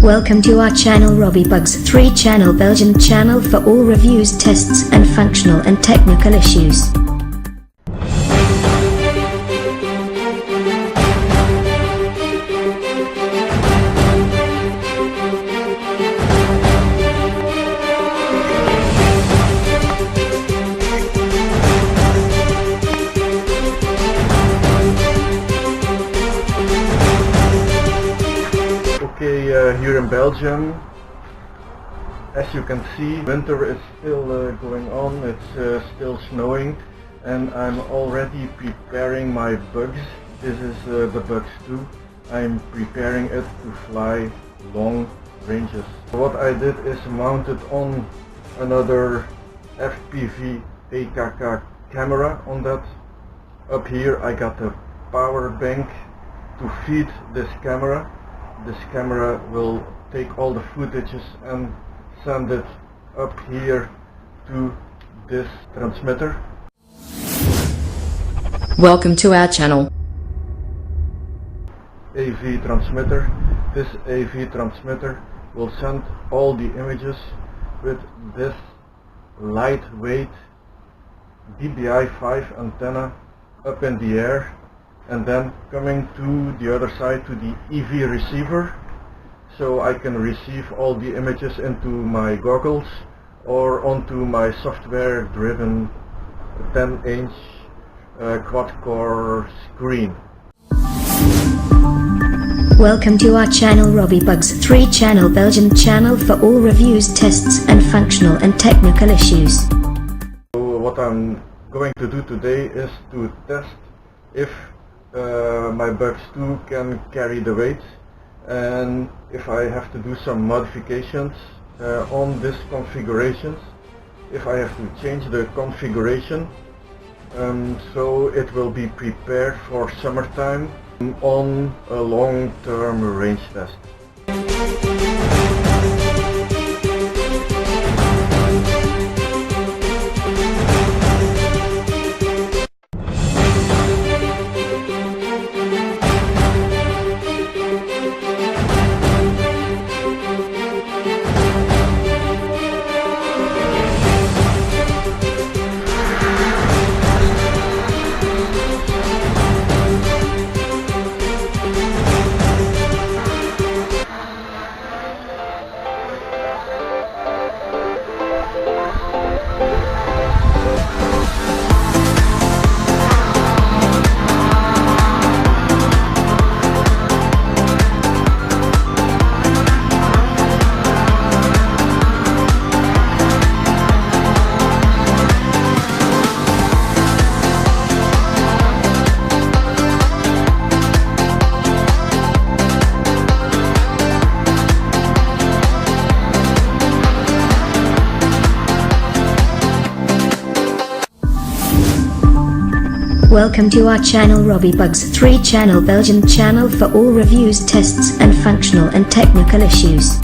Welcome to our channel Robby BUGS 3 channel, Belgian channel for all reviews, tests and functional and technical issues. Here in Belgium, as you can see, winter is still going on. It's still snowing, and I'm already preparing my bugs. This is the BUGS 2. I'm preparing it to fly long ranges. What I did is mounted on another FPV AKK camera on that. Up here I got a power bank to feed this camera. This camera will take all the footages and send it up here to this transmitter. Welcome to our channel. AV transmitter. This AV transmitter will send all the images with this lightweight DBI-5 antenna up in the air, and then coming to the other side to the EV receiver, so I can receive all the images into my goggles or onto my software driven 10-inch quad-core screen. Welcome to our channel Robby BUGS 3 channel, Belgian channel for all reviews, tests and functional and technical issues. So what I'm going to do today is to test if my BUGS 2 can carry the weight, and if I have to do some modifications on this configurations, if I have to change the configuration, so it will be prepared for summertime on a long-term range test. Welcome to our channel Robby BUGS 3 channel, Belgian channel for all reviews, tests and functional and technical issues.